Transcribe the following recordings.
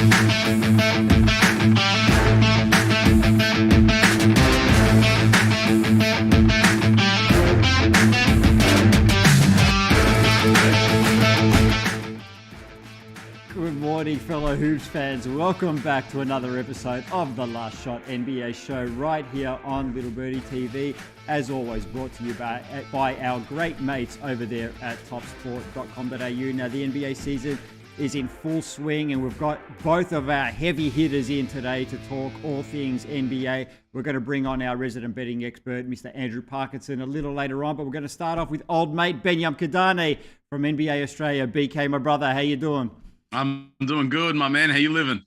Good morning, fellow Hoops fans. Welcome back to another episode of The Last Shot NBA show right here on Little Birdie TV. As always, brought to you by our great mates over there at topsport.com.au. Now, the NBA season is in full swing, and we've got both of our heavy hitters in today to talk all things NBA. We're going to bring on our resident betting expert, Mr. Andrew Parkinson, a little later on, but we're going to start off with old mate Benyam Kidane from NBA Australia. BK, my brother, how you doing? I'm doing good, my man. How you living?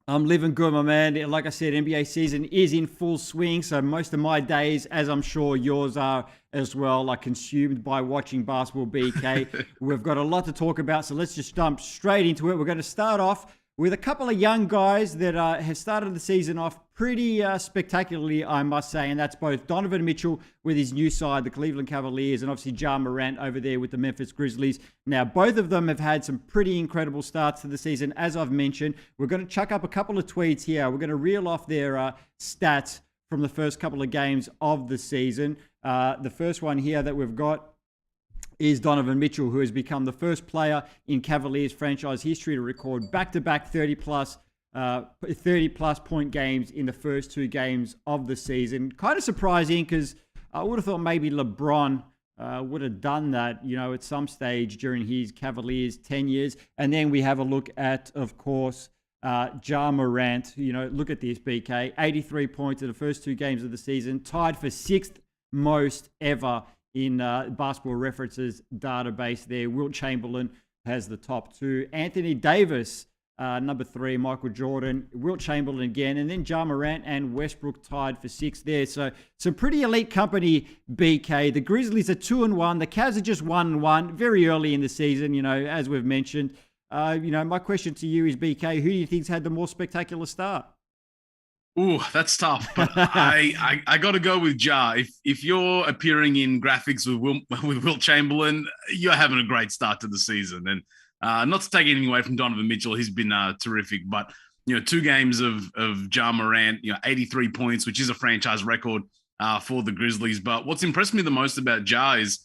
I'm living good, my man. Like I said, NBA season is in full swing, so most of my days, as I'm sure yours are as well, are consumed by watching basketball, BK. We've got a lot to talk about, so let's just jump straight into it. We're going to start off with a couple of young guys that have started the season off pretty spectacularly, I must say, and that's both Donovan Mitchell with his new side, the Cleveland Cavaliers, and obviously Ja Morant over there with the Memphis Grizzlies. Now, both of them have had some pretty incredible starts to the season, as I've mentioned. We're going to chuck up a couple of tweets here. We're going to reel off their stats from the first couple of games of the season. The first one here that we've got is Donovan Mitchell, who has become the first player in Cavaliers franchise history to record back-to-back 30-plus point games in the first two games of the season. Kind of surprising because I would have thought maybe LeBron would have done that, at some stage during his Cavaliers tenures. And then we have a look at, of course, Ja Morant. Look at this, BK. 83 points in the first two games of the season, tied for sixth most ever in Basketball References database there. Wilt Chamberlain has the top two. Anthony Davis, number three. Michael Jordan, Wilt Chamberlain again, and then Ja Morant and Westbrook tied for sixth there. So some pretty elite company, BK. The Grizzlies are 2-1. The Cavs are just 1-1 very early in the season, as we've mentioned. My question to you is, BK, who do you think's had the more spectacular start? Ooh, that's tough, but I got to go with Ja. If you're appearing in graphics with Wilt Chamberlain, you're having a great start to the season. And not to take anything away from Donovan Mitchell, he's been terrific. But 2 games of Ja Morant, 83 points, which is a franchise record for the Grizzlies. But what's impressed me the most about Ja is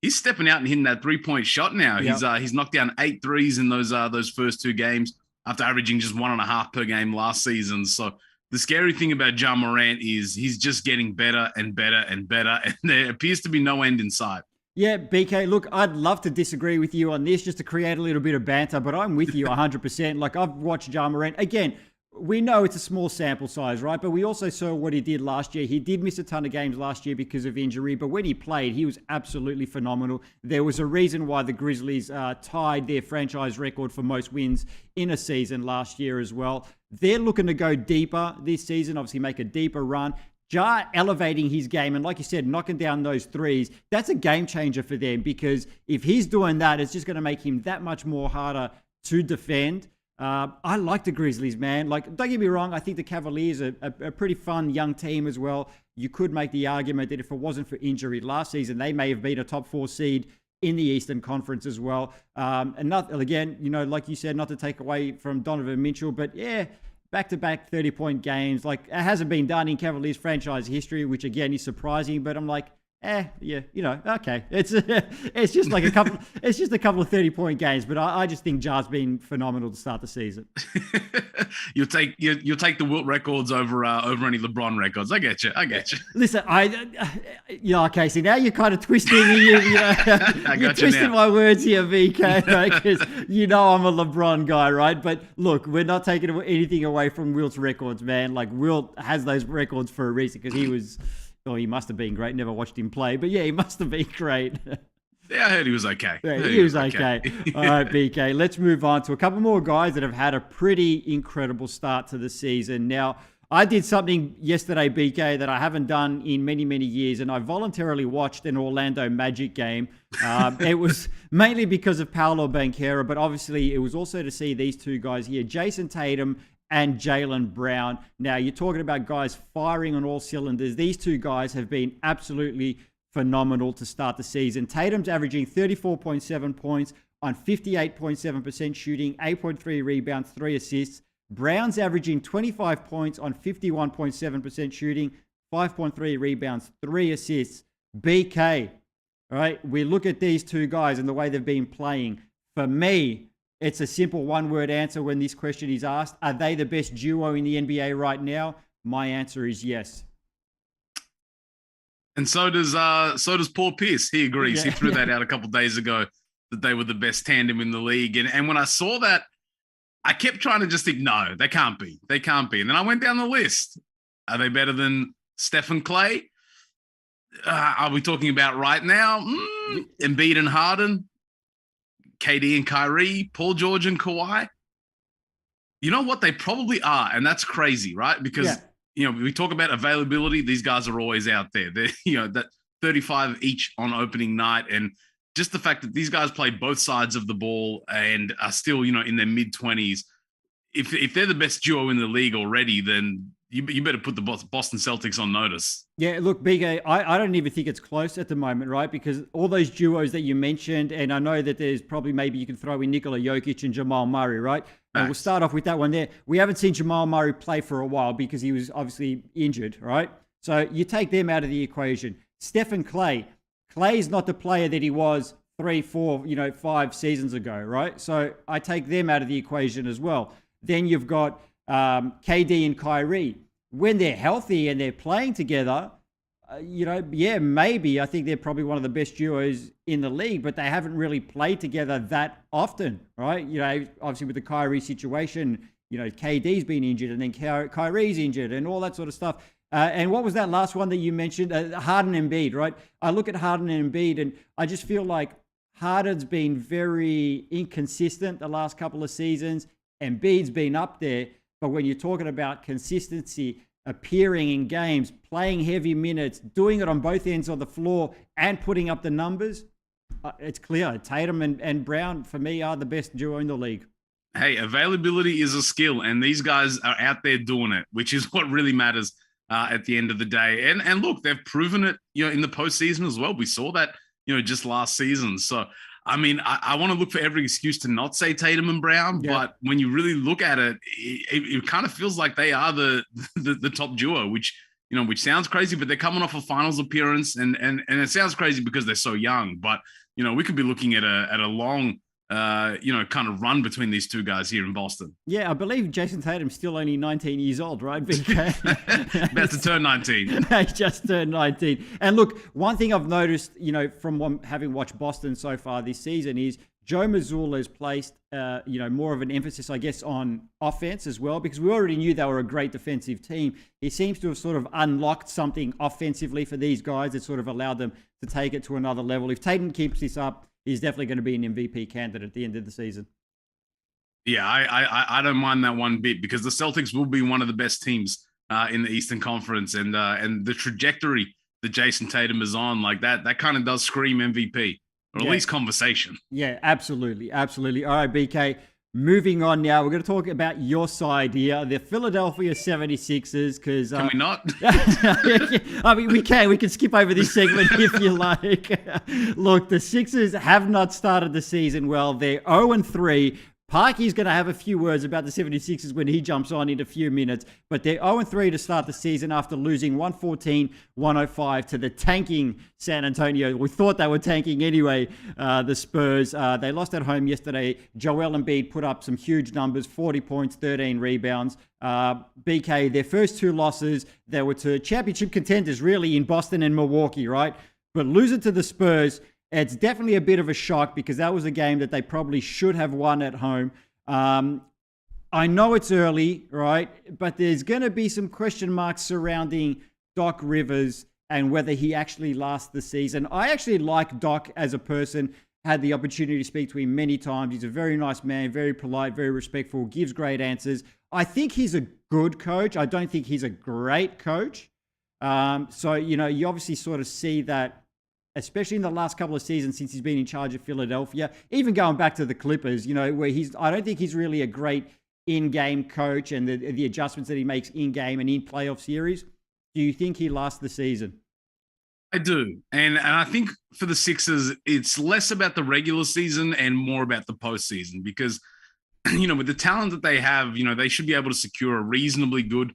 he's stepping out and hitting that 3-point shot now. Yep. He's knocked down 8 threes in those first 2 games after averaging just 1.5 per game last season. So the scary thing about Ja Morant is he's just getting better and better and better, and there appears to be no end in sight. Yeah, BK, look, I'd love to disagree with you on this just to create a little bit of banter, but I'm with you 100%. Like, I've watched Ja Morant. Again, we know it's a small sample size, right? But we also saw what he did last year. He did miss a ton of games last year because of injury, but when he played, he was absolutely phenomenal. There was a reason why the Grizzlies tied their franchise record for most wins in a season last year as well. They're looking to go deeper this season, obviously make a deeper run. Ja elevating his game, and like you said, knocking down those threes, that's a game changer for them, because if he's doing that, it's just going to make him that much more harder to defend. I like the Grizzlies, man. Like, don't get me wrong, I think the Cavaliers are a pretty fun young team as well. You could make the argument that if it wasn't for injury last season, they may have been a top 4 seed in the Eastern Conference as well. And not, again, like you said, not to take away from Donovan Mitchell, but yeah, back-to-back 30-point games. Like, it hasn't been done in Cavaliers franchise history, which again is surprising, but I'm like, okay. It's just like a couple of 30-point games, but I just think Ja's been phenomenal to start the season. You'll take the Wilt records over any LeBron records. I get you. Listen, okay. So now you're kind of twisting me. You're twisting my words here, VK, right? Because I'm a LeBron guy, right? But look, we're not taking anything away from Wilt's records, man. Like, Wilt has those records for a reason, because he was. Oh, he must have been great. Never watched him play, but yeah, he must have been great. Yeah, I heard he was okay. Yeah, he was okay. All right, BK, let's move on to a couple more guys that have had a pretty incredible start to the season. Now, I did something yesterday, BK, that I haven't done in many, many years, and I voluntarily watched an Orlando Magic game. It was mainly because of Paolo Banchero, but obviously it was also to see these two guys here, Jayson Tatum and Jaylen Brown. Now, you're talking about guys firing on all cylinders. These two guys have been absolutely phenomenal to start the season. Tatum's averaging 34.7 points on 58.7% shooting, 8.3 rebounds, 3 assists. Brown's averaging 25 points on 51.7% shooting, 5.3 rebounds, 3 assists. BK, all right, we look at these two guys and the way they've been playing. For me, it's a simple one-word answer when this question is asked. Are they the best duo in the NBA right now? My answer is yes. And so does Paul Pierce. He agrees. Yeah. He threw that out a couple of days ago that they were the best tandem in the league. And when I saw that, I kept trying to just think, no, they can't be. They can't be. And then I went down the list. Are they better than Steph and Clay? Are we talking about right now? Embiid and Harden? KD and Kyrie? Paul George and Kawhi? You know what? They probably are. And that's crazy, right? Because, we talk about availability. These guys are always out there. They're, that 35 each on opening night. And just the fact that these guys play both sides of the ball and are still, in their mid-20s, if they're the best duo in the league already, then you better put the Boston Celtics on notice. Yeah, look, BK, I don't even think it's close at the moment, right? Because all those duos that you mentioned, and I know that there's probably maybe you can throw in Nikola Jokic and Jamal Murray, right? And we'll start off with that one there. We haven't seen Jamal Murray play for a while because he was obviously injured, right? So you take them out of the equation. Stephen Clay. Clay's not the player that he was 3, 4, 5 seasons ago, right? So I take them out of the equation as well. Then you've got KD and Kyrie. When they're healthy and they're playing together, maybe I think they're probably one of the best duos in the league, but they haven't really played together that often, right? Obviously with the Kyrie situation, KD's been injured and then Kyrie's injured and all that sort of stuff. And what was that last one that you mentioned? Harden and Embiid, right? I look at Harden and Embiid and I just feel like Harden's been very inconsistent the last couple of seasons. Embiid's been up there. But when you're talking about consistency, appearing in games, playing heavy minutes, doing it on both ends of the floor and putting up the numbers, it's clear. Tatum and Brown, for me, are the best duo in the league. Hey, availability is a skill, and these guys are out there doing it, which is what really matters at the end of the day. And look, they've proven it, in the postseason as well. We saw that, just last season. So, I mean, I want to look for every excuse to not say Tatum and Brown, but when you really look at it, it kind of feels like they are the top duo, which sounds crazy, but they're coming off a finals appearance, and it sounds crazy because they're so young. But we could be looking at a long kind of run between these two guys here in Boston. Yeah, I believe Jayson Tatum's still only 19 years old, right, BK? About to turn 19. He just turned 19. And look, one thing I've noticed, from having watched Boston so far this season is Joe Mazzulla has placed, more of an emphasis, I guess, on offense as well, because we already knew they were a great defensive team. He seems to have sort of unlocked something offensively for these guys that sort of allowed them to take it to another level. If Tatum keeps this up, he's definitely going to be an MVP candidate at the end of the season. Yeah, I don't mind that one bit because the Celtics will be one of the best teams in the Eastern Conference, and the trajectory that Jayson Tatum is on, like that kind of does scream MVP, or at least conversation. Yeah, absolutely. All right, BK. Moving on now, we're going to talk about your side here, the Philadelphia 76ers. Can we not? I mean, we can. We can skip over this segment if you like. Look, the Sixers have not started the season well. They're 0-3. Parky's going to have a few words about the 76ers when he jumps on in a few minutes. But they're 0-3 to start the season after losing 114-105 to the tanking San Antonio. We thought they were tanking anyway, the Spurs. They lost at home yesterday. Joel Embiid put up some huge numbers, 40 points, 13 rebounds. BK, their first two losses, they were to championship contenders, really, in Boston and Milwaukee, right? But losing to the Spurs, it's definitely a bit of a shock because that was a game that they probably should have won at home. I know it's early, right? But there's going to be some question marks surrounding Doc Rivers and whether he actually lasts the season. I actually like Doc as a person, had the opportunity to speak to him many times. He's a very nice man, very polite, very respectful, gives great answers. I think he's a good coach. I don't think he's a great coach. So, you obviously sort of see that, especially in the last couple of seasons since he's been in charge of Philadelphia, even going back to the Clippers, where I don't think he's really a great in-game coach, and the adjustments that he makes in-game and in playoff series. Do you think he lasts the season? I do. And I think for the Sixers, it's less about the regular season and more about the postseason, because with the talent that they have, they should be able to secure a reasonably good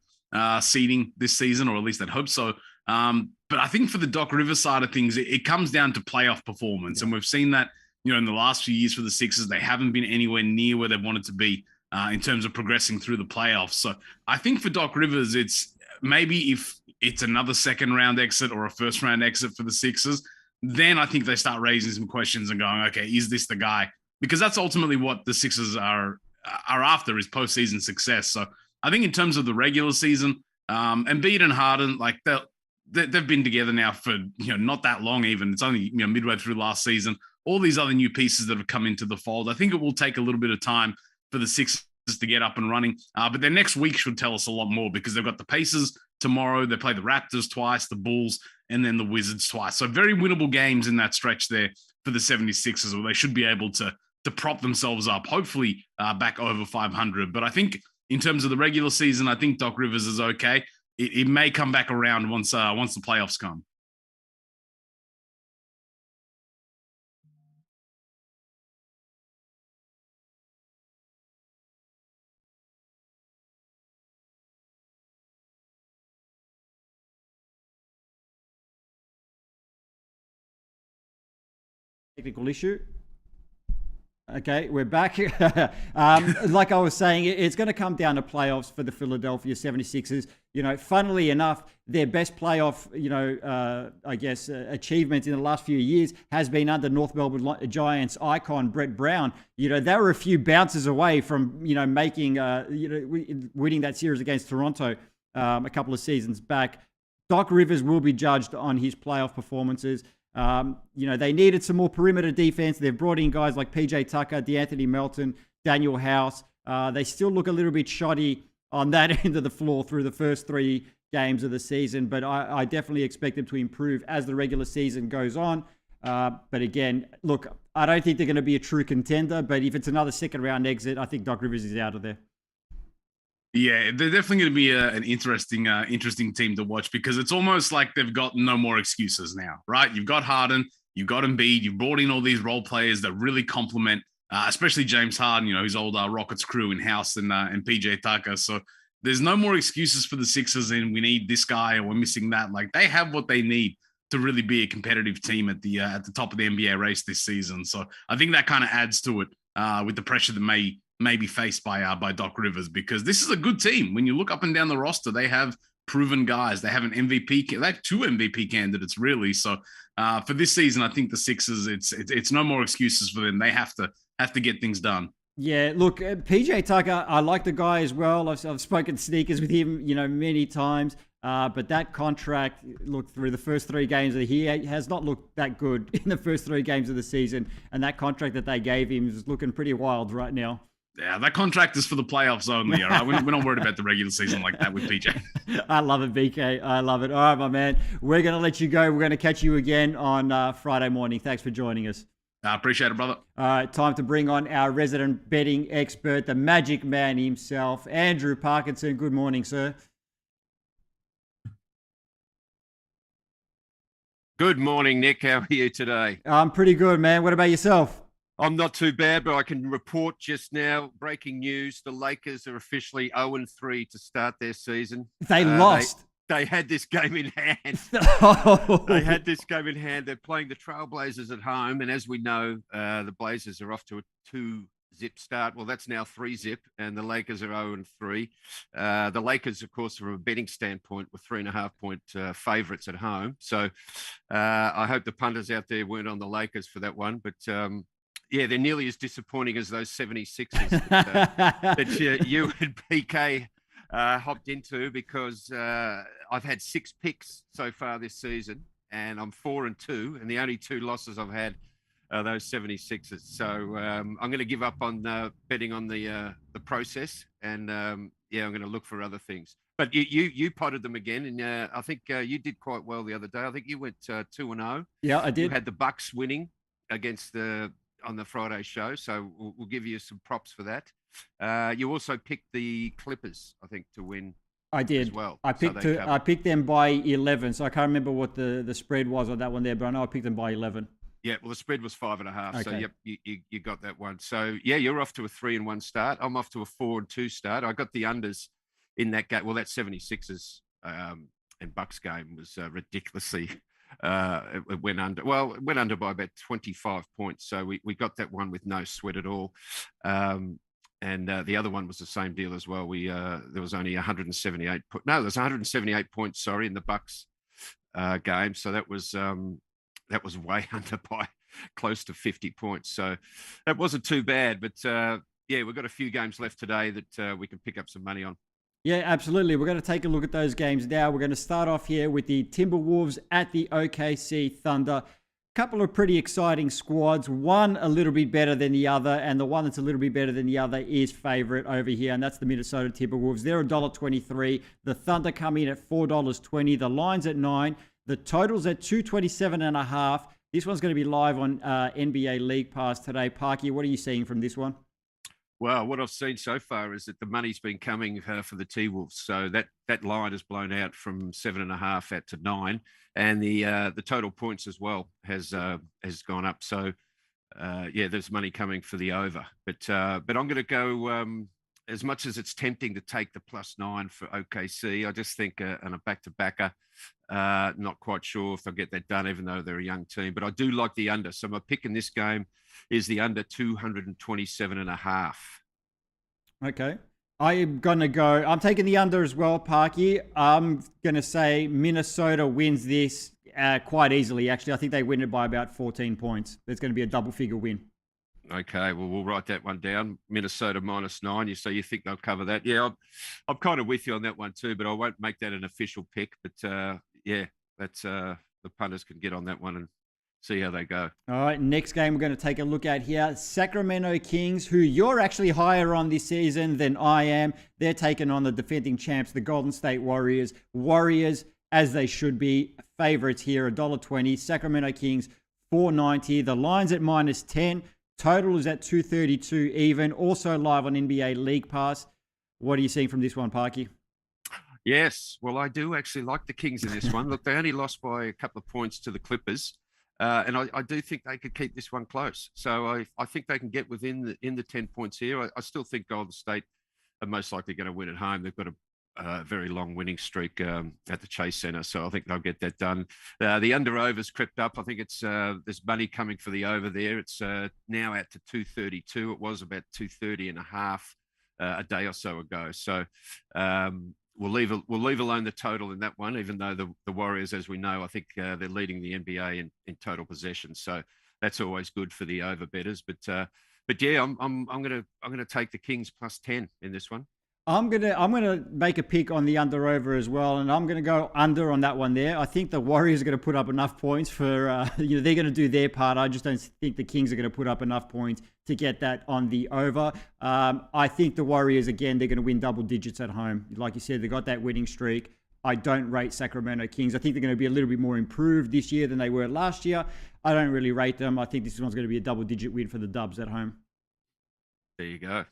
seeding this season, or at least I'd hope so. But I think for the Doc Rivers side of things, it comes down to playoff performance. Yeah. And we've seen that, in the last few years for the Sixers, they haven't been anywhere near where they wanted to be in terms of progressing through the playoffs. So I think for Doc Rivers, it's maybe if it's another second round exit or a first round exit for the Sixers, then I think they start raising some questions and going, okay, is this the guy? Because that's ultimately what the Sixers are after, is postseason success. So I think in terms of the regular season, Embiid and Harden, like they've been together now for not that long even. It's only midway through last season. All these other new pieces that have come into the fold, I think it will take a little bit of time for the Sixers to get up and running. But their next week should tell us a lot more, because they've got the Pacers tomorrow. They play the Raptors twice, the Bulls, and then the Wizards twice. So very winnable games in that stretch there for the 76ers, where they should be able to prop themselves up, hopefully back over 500. But I think in terms of the regular season, I think Doc Rivers is okay. It may come back around once the playoffs come. Technical issue. Okay, we're back. Like I was saying, it's going to come down to playoffs for the Philadelphia 76ers. Funnily enough, their best playoff, achievement in the last few years has been under North Melbourne Giants icon Brett Brown. They were a few bounces away from, making, winning that series against Toronto a couple of seasons back. Doc Rivers will be judged on his playoff performances. They needed some more perimeter defense. They've brought in guys like PJ Tucker, DeAnthony Melton, Daniel House. They still look a little bit shoddy on that end of the floor through the first 3 games of the season, but I definitely expect them to improve as the regular season goes on. But again, look, I don't think they're going to be a true contender, but if it's another second round exit, I think Doc Rivers is out of there. Yeah, they're definitely going to be an interesting team to watch, because it's almost like they've got no more excuses now, right? You've got Harden, you've got Embiid, you've brought in all these role players that really complement, especially James Harden, his old Rockets crew in House and PJ Tucker. So there's no more excuses for the Sixers, and we need this guy or we're missing that. Like, they have what they need to really be a competitive team at the top of the NBA race this season. So I think that kind of adds to it with the pressure that may be faced by Doc Rivers, because this is a good team. When you look up and down the roster, they have proven guys. They have an MVP. They have 2 MVP candidates, really. So for this season, I think the Sixers, it's no more excuses for them. They have to get things done. Yeah, look, PJ Tucker, I like the guy as well. I've spoken sneakers with him, many times. But that contract, look, through the first 3 games of the year, has not looked that good in the first 3 games of the season. And that contract that they gave him is looking pretty wild right now. Yeah, that contract is for the playoffs only, all right? We're not worried about the regular season like that with PJ. I love it, BK. I love it. All right, my man. We're going to let you go. We're going to catch you again on Friday morning. Thanks for joining us. I appreciate it, brother. All right, time to bring on our resident betting expert, the magic man himself, Andrew Parkinson. Good morning, sir. Good morning, Nick. How are you today? I'm pretty good, man. What about yourself? I'm not too bad, but I can report just now, breaking news, the Lakers are officially 0-3 to start their season. They lost. They had this game in hand. Oh. They had this game in hand. They're playing the Trailblazers at home. And as we know, the Blazers are off to a 2-zip start. Well, that's now 3-zip, and the Lakers are 0-3. The Lakers, of course, from a betting standpoint, were 3.5-point favorites at home. So I hope the punters out there weren't on the Lakers for that one. But yeah, they're nearly as disappointing as those 76ers that you and PK hopped into, because I've had 6 picks so far this season, and I'm 4-2, and the only 2 losses I've had are those 76ers. So I'm going to give up on betting on the process, and yeah, I'm going to look for other things. But you potted them again, and I think you did quite well the other day. I think you went 2-0. Yeah, I did. You had the Bucks winning against on the Friday show, so we'll give you some props for that. You also picked the Clippers, I think, to win. I did. As well. I picked them by 11, so I can't remember what the spread was on that one there, but I know I picked them by 11. Yeah, well, the spread was 5.5. So, Okay. yep, you got that one. So, yeah, you're off to a 3-1 start. I'm off to a 4-2 start. I got the unders in that game. Well, that 76ers and Bucks game was ridiculously. It went under. Well, it went under by about 25 points. So we got that one with no sweat at all. And the other one was the same deal as well. There was only 178. No, there's 178 points. Sorry, in the Bucks game. So that was way under by close to 50 points. So that wasn't too bad. But yeah, we've got a few games left today that we can pick up some money on. Yeah, absolutely. We're going to take a look at those games now. We're going to start off here with the Timberwolves at the OKC Thunder. Couple of pretty exciting squads. One a little bit better than the other, and the one that's a little bit better than the other is favorite over here, and that's the Minnesota Timberwolves. They're $1.23. The Thunder come in at $4.20. The line's at 9. The total's at 227.5. This one's going to be live on NBA League Pass today. Parky, what are you seeing from this one? Well, what I've seen so far is that the money's been coming for the T-Wolves. So that line has blown out from 7.5 out to 9, and the total points as well has gone up. So yeah, there's money coming for the over. But I'm going to go. As much as it's tempting to take the +9 for OKC, I just think on a back-to-backer, not quite sure if they'll get that done, even though they're a young team. But I do like the under. So my pick in this game is the under 227.5. Okay. I'm taking the under as well, Parky. I'm going to say Minnesota wins this quite easily, actually. I think they win it by about 14 points. It's going to be a double-figure win. Okay, well, we'll write that one down. Minnesota -9. So you think they'll cover that? Yeah, I'm kind of with you on that one too, but I won't make that an official pick. But yeah, that's the punters can get on that one and see how they go. All right, next game we're going to take a look at here. Sacramento Kings, who you're actually higher on this season than I am. They're taking on the defending champs, the Golden State Warriors. Warriors, as they should be, favorites here, $1.20. Sacramento Kings, $4.90. The line's at -10. Total is at 232 even. Also live on NBA League Pass. What are you seeing from this one, Parky? Yes, well, I do actually like the Kings in this one. Look, they only lost by a couple of points to the Clippers. And I do think they could keep this one close. So I think they can get within the 10 points here. I still think Golden State are most likely going to win at home. They've got a very long winning streak at the Chase Center. So I think they'll get that done. The under-over's crept up. I think it's there's money coming for the over there. It's now out to 232. It was about 230.5 a day or so ago. So we'll leave alone the total in that one, even though the Warriors, as we know, I think they're leading the NBA in total possession. So that's always good for the over bettors. But yeah, I'm gonna take the Kings +10 in this one. I'm gonna make a pick on the under over as well, and I'm gonna go under on that one there. I think the Warriors are gonna put up enough points for they're gonna do their part. I just don't think the Kings are gonna put up enough points to get that on the over. I think the Warriors again, they're gonna win double digits at home. Like you said, they got that winning streak. I don't rate Sacramento Kings. I think they're going to be a little bit more improved this year than they were last year. I don't really rate them. I think this one's going to be a double-digit win for the Dubs at home. There you go.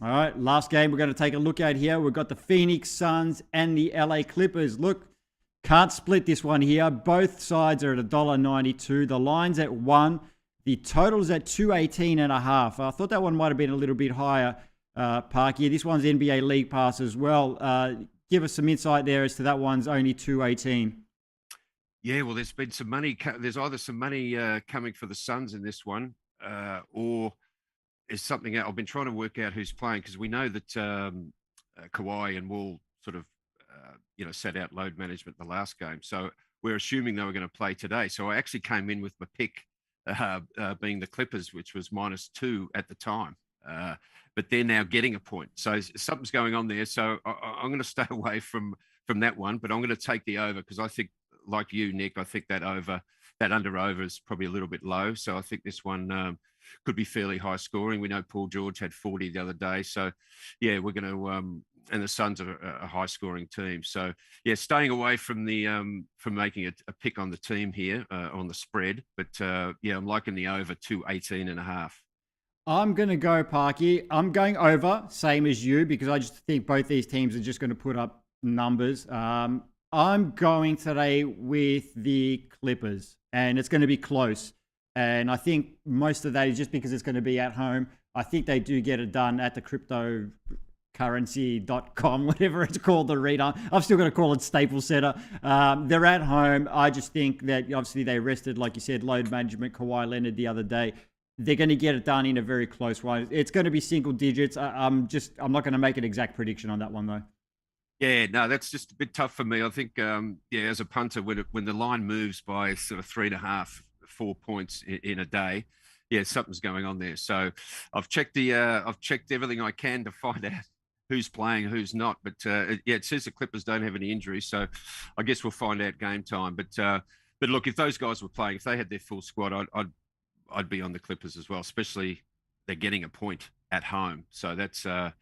All right, last game we're going to take a look at here. We've got the Phoenix Suns and the LA Clippers. Look, can't split this one here. Both sides are at $1.92. The line's at 1. The total's at 218.5. I thought that one might have been a little bit higher, Parky. This one's NBA League Pass as well. Give us some insight there as to that one's only 218. Yeah, well, there's been some money. There's either some money coming for the Suns in this one, or is something else. I've been trying to work out who's playing because we know that Kawhi and Wall sort of, set out load management the last game. So we're assuming they were going to play today. So I actually came in with my pick being the Clippers, which was -2 at the time. But they're now getting a point. So something's going on there. So I'm going to stay away from that one, but I'm going to take the over because I think, like you, Nick, I think that under over is probably a little bit low. So I think this one could be fairly high scoring. We know Paul George had 40 the other day. So yeah, we're going to, and the Suns are a high scoring team. So yeah, staying away from from making a pick on the team here on the spread. But yeah, I'm liking the over 218.5. I'm going to go, Parky. I'm going over, same as you, because I just think both these teams are just going to put up numbers. I'm going today with the Clippers, and it's going to be close And I think most of that is just because it's going to be at home. I think they do get it done at the cryptocurrency.com, whatever it's called, the arena. I've still got to call it Staples Center. They're at home. I just think that obviously they rested, like you said, load management, Kawhi Leonard the other day. They're going to get it done in a very close one. It's going to be single digits. I'm not going to make an exact prediction on that one, though. Yeah, no, that's just a bit tough for me. I think, as a punter, when the line moves by sort of 3.5, 4 points in a day, yeah, something's going on there. So I've checked everything I can to find out who's playing, who's not. But it says the Clippers don't have any injuries, so I guess we'll find out game time. But look, if those guys were playing, if they had their full squad, I'd be on the Clippers as well, especially they're getting a point at home. So that's, I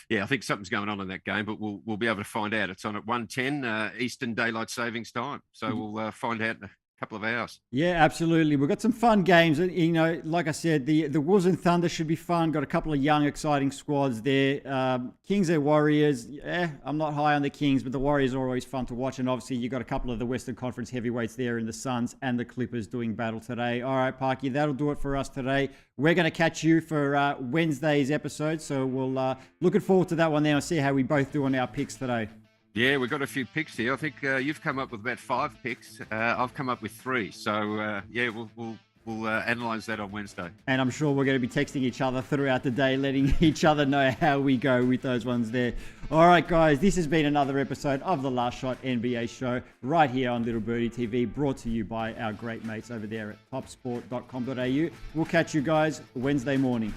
think something's going on in that game, but we'll be able to find out. It's on at 1:10 Eastern Daylight Savings Time. So we'll find out in a couple of hours. Yeah, absolutely. We've got some fun games. And, like I said, the Wolves and Thunder should be fun. Got a couple of young, exciting squads there. Kings and Warriors. I'm not high on the Kings, but the Warriors are always fun to watch. And obviously, you got a couple of the Western Conference heavyweights there in the Suns and the Clippers doing battle today. All right, Parky, that'll do it for us today. We're going to catch you for Wednesday's episode. So we'll looking forward to that one there and see how we both do on our picks today. Yeah, we've got a few picks here. I think you've come up with about 5 picks. I've come up with 3. So, we'll analyse that on Wednesday. And I'm sure we're going to be texting each other throughout the day, letting each other know how we go with those ones there. All right, guys, this has been another episode of the Last Shot NBA show right here on Little Birdie TV, brought to you by our great mates over there at topsport.com.au. We'll catch you guys Wednesday morning.